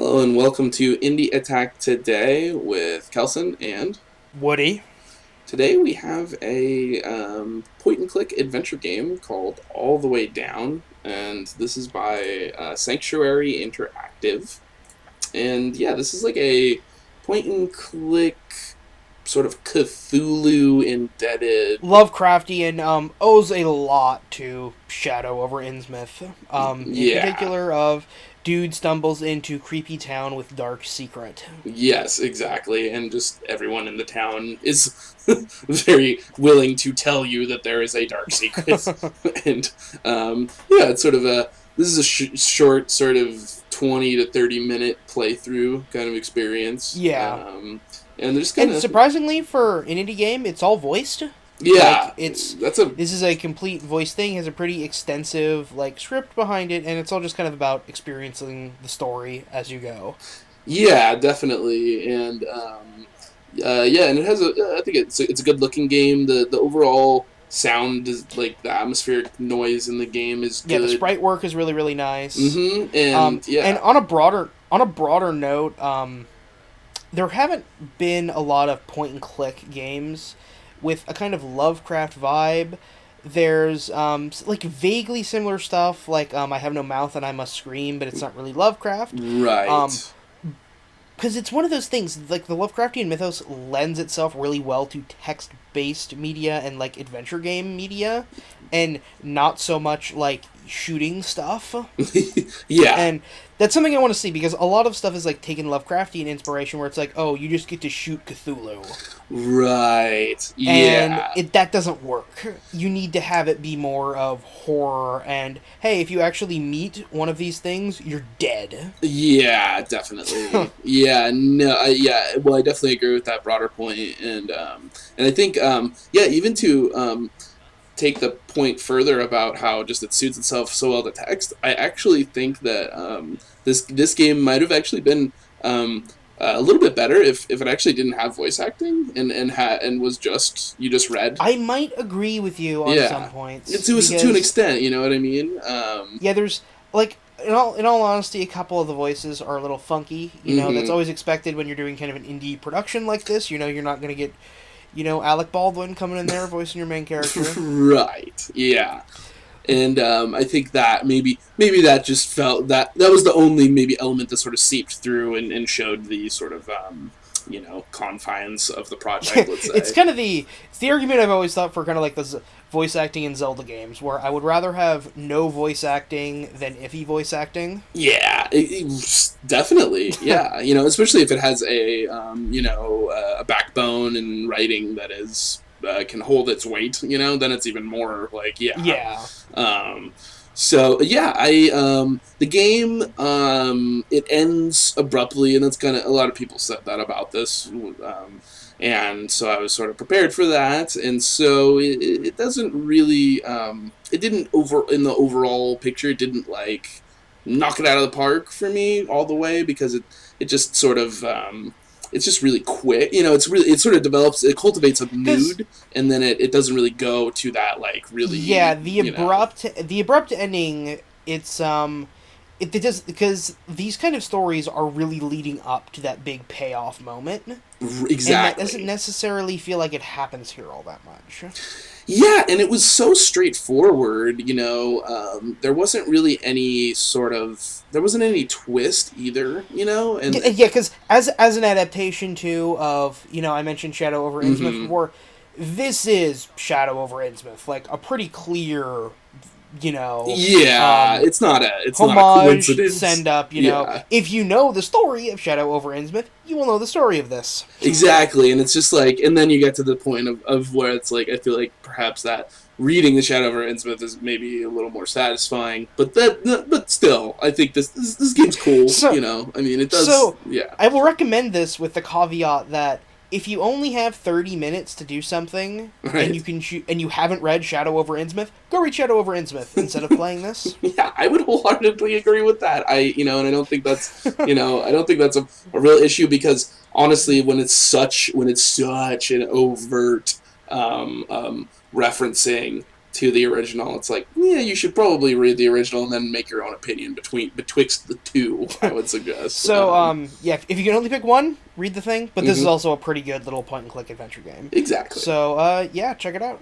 Hello and welcome to Indie Attack Today with Kelson, and Woody. today we have a point and click adventure game called All the Way Down, and this is by Sanctuary Interactive. And yeah, this is like a point and click sort of Cthulhu indebted. Lovecraftian owes a lot to Shadow over Innsmouth. In Yeah, particular of dude stumbles into creepy town with dark secret. yes, exactly. And just everyone in the town is very willing to tell you that there is a dark secret. And yeah, it's sort of a this is a short sort of 20 to 30 minute playthrough kind of experience. Yeah. And they're just kind And of surprisingly for an indie game, it's all voiced. yeah, Like it's that's a this is a complete voice thing, has a pretty extensive like script behind it, and it's all just kind of about experiencing the story as you go. yeah, definitely. And yeah, and it has a I think it's a good looking game. The overall sound is like the atmospheric noise in the game is Yeah, the good. sprite work is really really nice. And And yeah. on a broader note, there haven't been a lot of point and click games with a kind of Lovecraft vibe. There's like vaguely similar stuff, like I have no mouth and I must scream, but it's not really Lovecraft. Right. Um, because it's one of those things, like the Lovecraftian mythos lends itself really well to text based media and like adventure game media, and not so much like shooting stuff. Yeah. And that's something I want to see because a lot of stuff is like taking Lovecraftian inspiration where it's like, oh, you just get to shoot Cthulhu. Right. And Yeah. that doesn't work. You need to have it be more of horror and hey, if you actually meet one of these things, you're dead. Yeah, definitely. Yeah, no, yeah. Well, I definitely agree with that broader point, and I think, yeah, even to take the point further about how just it suits itself so well to text, I actually think that this game might have actually been um, a little bit better if it actually didn't have voice acting and was just you just read. I might agree with you on some Yeah, points to an because extent, you know what I mean. yeah, there's like in all honesty, a couple of the voices are a little funky. That's Hmm. always expected when you're doing kind of an indie production like this. You're not gonna get Alec Baldwin coming in there voicing your main character. Right. Yeah. And I think that maybe that just felt that was the only maybe element that sort of seeped through and showed the sort of confines of the project. Let's it's say. kind of it's the argument I've always thought for kind of like the voice acting in Zelda games, where I would rather have no voice acting than iffy voice acting. Yeah, definitely. Yeah, especially if it has a backbone and writing that is can hold its weight. Then it's even more like yeah. Yeah, Um, so yeah, I the game it ends abruptly, and that's kind of a lot of people said that about this, and so I was sort of prepared for that, and so it doesn't really it didn't over in the overall picture it didn't like knock it out of the park for me all the way because it just sort of it's just really quick. It sort of develops, it cultivates a because mood, and then it doesn't really go to that like yeah, really, the abrupt ending. It does because these kind of stories are really leading up to that big payoff moment, and that doesn't exactly. necessarily feel like it happens here all that much. Yeah, and it was so straightforward. There wasn't any twist either. And Yeah, because as an adaptation too of I mentioned Shadow over Innsmouth hmm before, this is Shadow over Innsmouth, like a pretty clear, you know, yeah, um, it's not a homage coincidence. send up. Yeah, If you know the story of Shadow over Innsmouth, you will know the story of this. exactly. And it's just like, and then you get to the point of where it's like, I feel like perhaps that reading the Shadow over Innsmouth is maybe a little more satisfying, but still, I think this game's cool. So I mean, it does. So, Yeah, I will recommend this with the caveat that if you only have 30 minutes to do something and right. you haven't read Shadow over Innsmouth, go read Shadow over Innsmouth instead of playing this. Yeah, I would wholeheartedly agree with that. And I don't think I don't think that's a real issue because honestly, when it's such an overt referencing to the original. It's like, yeah, you should probably read the original and then make your own opinion betwixt the two. I would suggest. So, yeah, if you can only pick one, read the thing. But this is Mhm. also a pretty good little point and click adventure game. Exactly. So, yeah, check it out.